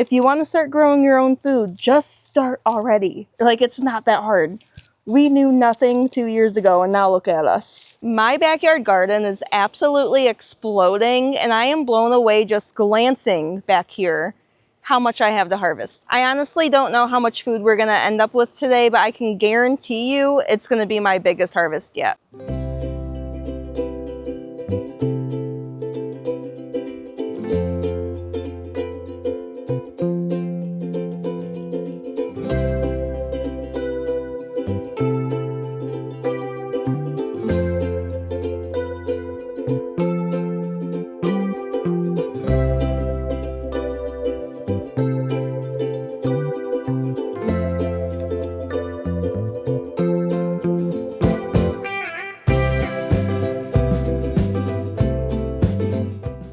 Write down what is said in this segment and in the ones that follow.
If you want to start growing your own food, just start already. Like, it's not that hard. We knew nothing 2 years ago, and now look at us. My backyard garden is absolutely exploding, and I am blown away just glancing back here how much I have to harvest. I honestly don't know how much food we're gonna end up with today, but I can guarantee you it's gonna be my biggest harvest yet.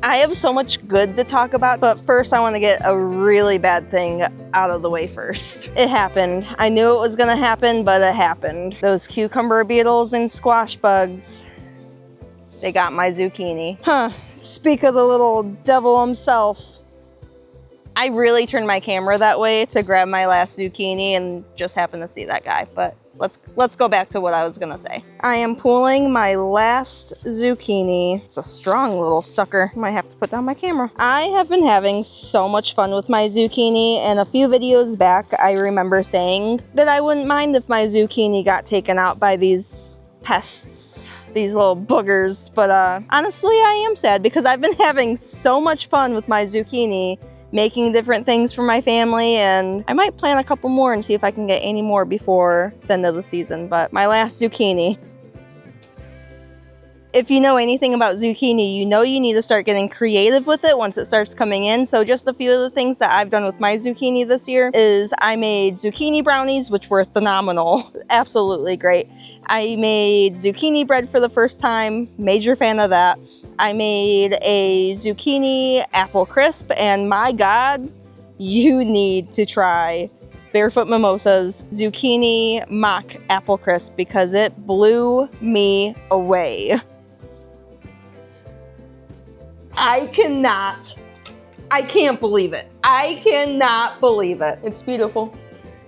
I have so much good to talk about, but first I want to get a really bad thing out of the way first. It happened. I knew it was gonna happen, but it happened. Those cucumber beetles and squash bugs, they got my zucchini. Huh, speak of the little devil himself. I really turned my camera that way to grab my last zucchini and just happened to see that guy, but let's go back to what I was gonna say. I am pulling my last zucchini. It's a strong little sucker. Might have to put down my camera. I have been having so much fun with my zucchini, and a few videos back I remember saying that I wouldn't mind if my zucchini got taken out by these pests, these little boogers, but honestly I am sad because I've been having so much fun with my zucchini, making different things for my family, and I might plant a couple more and see if I can get any more before the end of the season. But my last zucchini. If you know anything about zucchini, you know you need to start getting creative with it once it starts coming in. So just a few of the things that I've done with my zucchini this year is I made zucchini brownies, which were phenomenal. Absolutely great. I made zucchini bread for the first time. Major fan of that. I made a zucchini apple crisp, and my God, you need to try Barefoot Mimosa's zucchini mock apple crisp because it blew me away. I can't believe it. I cannot believe it. It's beautiful.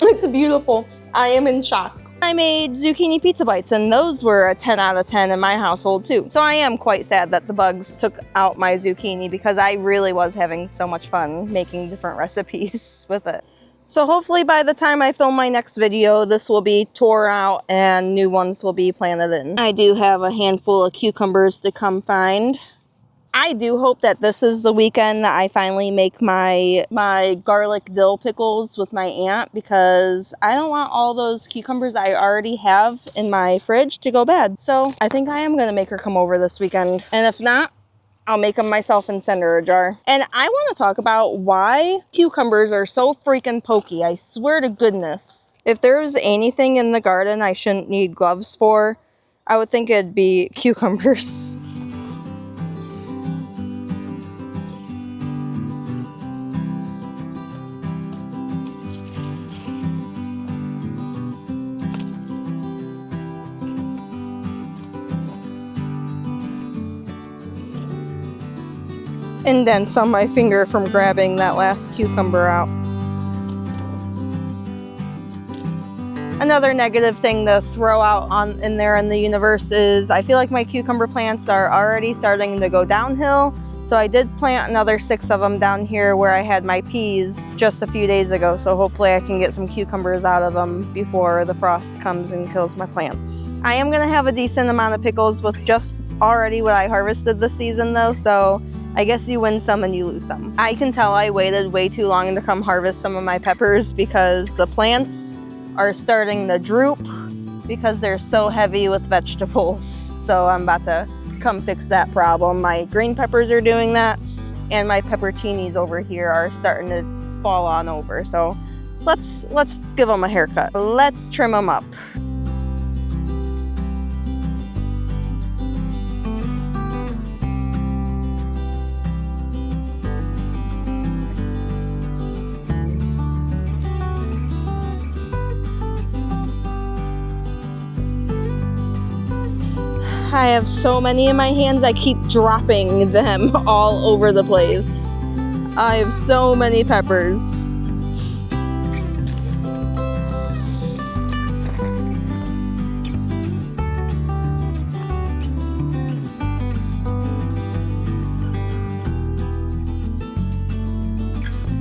It's beautiful. I am in shock. I made zucchini pizza bites, and those were a 10 out of 10 in my household too. So I am quite sad that the bugs took out my zucchini because I really was having so much fun making different recipes with it. So hopefully by the time I film my next video, this will be tore out and new ones will be planted in. I do have a handful of cucumbers to come find. I do hope that this is the weekend that I finally make my garlic dill pickles with my aunt, because I don't want all those cucumbers I already have in my fridge to go bad. So I think I am going to make her come over this weekend. And if not, I'll make them myself and send her a jar. And I want to talk about why cucumbers are so freaking pokey. I swear to goodness. If there was anything in the garden I shouldn't need gloves for, I would think it'd be cucumbers. Indents on my finger from grabbing that last cucumber out. Another negative thing to throw out in there in the universe is I feel like my cucumber plants are already starting to go downhill. So I did plant another 6 of them down here where I had my peas just a few days ago. So hopefully I can get some cucumbers out of them before the frost comes and kills my plants. I am gonna have a decent amount of pickles with just already what I harvested this season though. So I guess you win some and you lose some. I can tell I waited way too long to come harvest some of my peppers because the plants are starting to droop because they're so heavy with vegetables. So I'm about to come fix that problem. My green peppers are doing that, and my pepperoncinis over here are starting to fall on over. So let's give them a haircut. Let's trim them up. I have so many in my hands, I keep dropping them all over the place. I have so many peppers.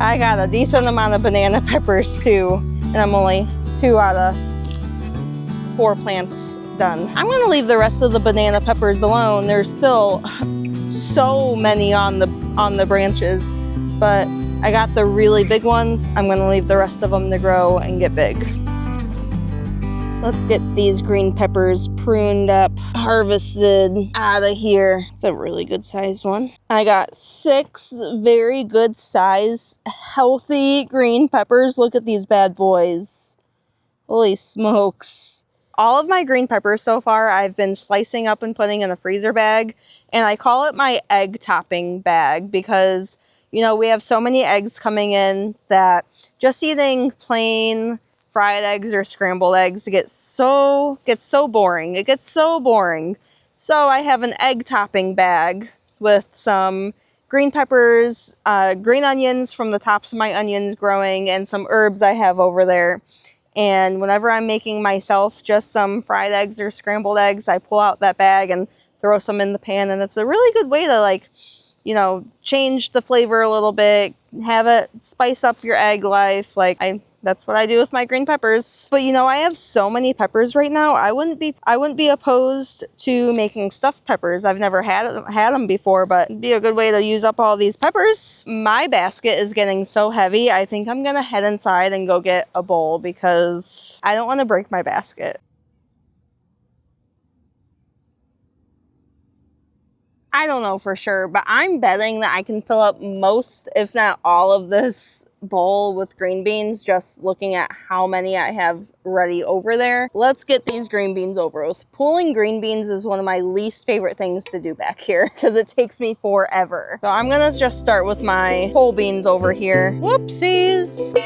I got a decent amount of banana peppers too, and I'm only 2 out of 4 plants done. I'm gonna leave the rest of the banana peppers alone. There's still so many on the branches, but I got the really big ones. I'm gonna leave the rest of them to grow and get big. Let's get these green peppers pruned up, harvested out of here. It's a really good sized one. I got 6 very good size, healthy green peppers. Look at these bad boys. Holy smokes. All of my green peppers so far I've been slicing up and putting in a freezer bag, and I call it my egg topping bag because, you know, we have so many eggs coming in that just eating plain fried eggs or scrambled eggs gets so boring. It gets so boring. So I have an egg topping bag with some green peppers, green onions from the tops of my onions growing, and some herbs I have over there. And whenever I'm making myself just some fried eggs or scrambled eggs, I pull out that bag and throw some in the pan. And it's a really good way to, like, you know, change the flavor a little bit, have it spice up your egg life. That's what I do with my green peppers. But you know, I have so many peppers right now. I wouldn't be opposed to making stuffed peppers. I've never had them before, but it'd be a good way to use up all these peppers. My basket is getting so heavy. I think I'm gonna head inside and go get a bowl because I don't want to break my basket. I don't know for sure, but I'm betting that I can fill up most, if not all of this bowl with green beans just looking at how many I have ready over there. Let's get these green beans over with. Pulling green beans is one of my least favorite things to do back here because it takes me forever. So I'm gonna just start with my whole beans over here. Whoopsies.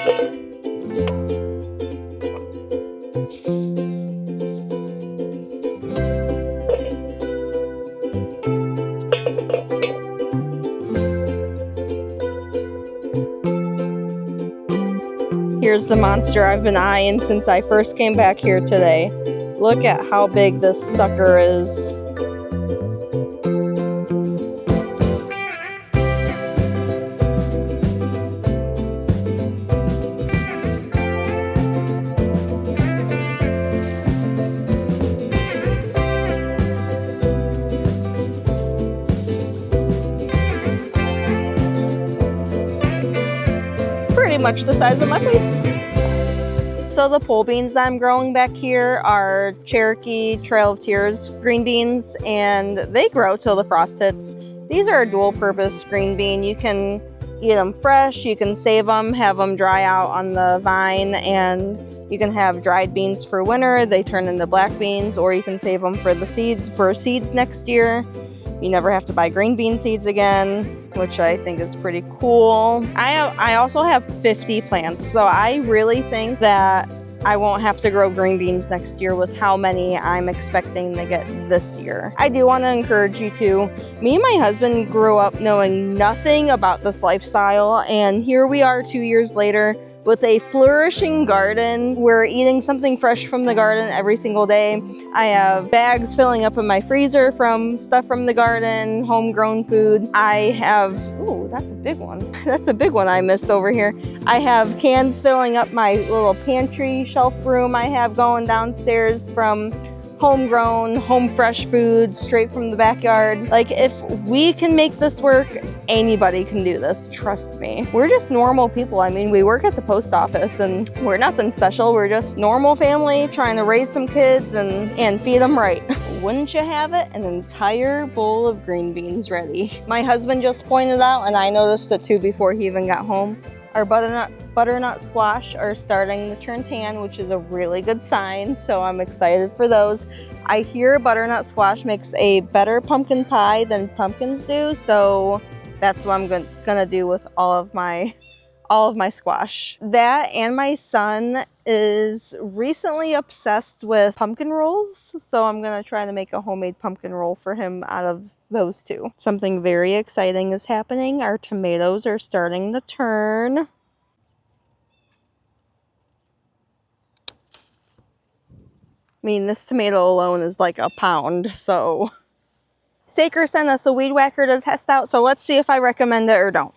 Here's the monster I've been eyeing since I first came back here today. Look at how big this sucker is. Much the size of my face. So the pole beans that I'm growing back here are Cherokee Trail of Tears green beans, and they grow till the frost hits. These are a dual purpose green bean. You can eat them fresh, you can save them, have them dry out on the vine, and you can have dried beans for winter. They turn into black beans, or you can save them for the seeds next year. You never have to buy green bean seeds again, which I think is pretty cool. I also have 50 plants, so I really think that I won't have to grow green beans next year with how many I'm expecting to get this year. I do want to encourage you too. Me and my husband grew up knowing nothing about this lifestyle, and here we are 2 years later with a flourishing garden. We're eating something fresh from the garden every single day. I have bags filling up in my freezer from stuff from the garden, homegrown food. I have, ooh, that's a big one. That's a big one I missed over here. I have cans filling up my little pantry shelf room I have going downstairs from homegrown, home fresh foods straight from the backyard. Like, if we can make this work, anybody can do this, trust me. We're just normal people. I mean, we work at the post office and we're nothing special. We're just normal family trying to raise some kids and feed them right. Wouldn't you have it? An entire bowl of green beans ready. My husband just pointed out, and I noticed it too before he even got home, our butternut squash are starting to turn tan, which is a really good sign, so I'm excited for those. I hear butternut squash makes a better pumpkin pie than pumpkins do, so that's what I'm gonna do with all of my all of my squash. That and my son is recently obsessed with pumpkin rolls, so I'm gonna try to make a homemade pumpkin roll for him out of those two. Something very exciting is happening. Our tomatoes are starting to turn. I mean, this tomato alone is like a pound, so. Saker sent us a weed whacker to test out, so let's see if I recommend it or don't.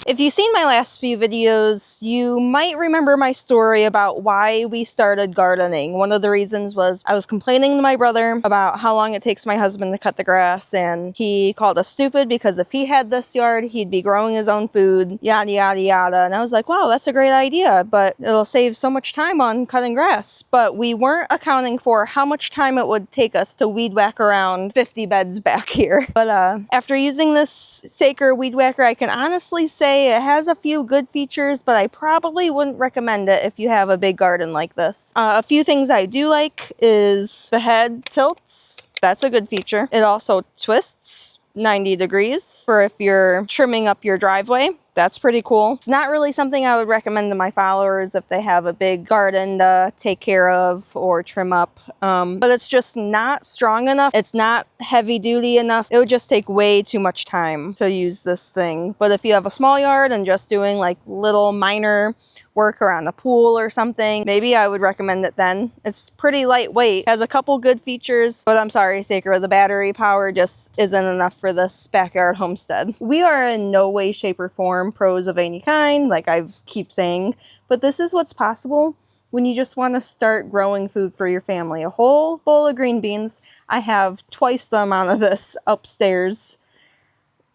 If you've seen my last few videos, you might remember my story about why we started gardening. One of the reasons was I was complaining to my brother about how long it takes my husband to cut the grass, and he called us stupid because if he had this yard, he'd be growing his own food, yada, yada, yada. And I was like, wow, that's a great idea, but it'll save so much time on cutting grass. But we weren't accounting for how much time it would take us to weed whack around 50 beds back here. But after using this Saker weed whacker, I can honestly say it has a few good features, but I probably wouldn't recommend it if you have a big garden like this. A few things I do like is the head tilts. That's a good feature. It also twists 90 degrees for if you're trimming up your driveway. That's pretty cool. It's not really something I would recommend to my followers if they have a big garden to take care of or trim up. But it's just not strong enough. It's not heavy duty enough. It would just take way too much time to use this thing. But if you have a small yard and just doing like little minor work around the pool or something, maybe I would recommend it then. It's pretty lightweight, has a couple good features, but I'm sorry, Saker, the battery power just isn't enough for this backyard homestead. We are in no way, shape, or form pros of any kind, like I keep saying, but this is what's possible when you just want to start growing food for your family. A whole bowl of green beans. I have twice the amount of this upstairs.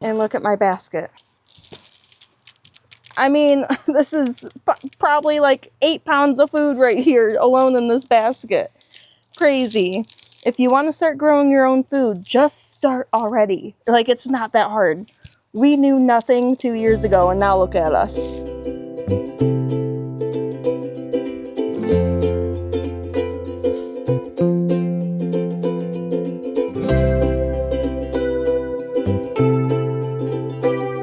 And look at my basket. I mean, this is probably like 8 pounds of food right here alone in this basket. Crazy. If you want to start growing your own food, just start already. Like, it's not that hard. We knew nothing 2 years ago, and now look at us.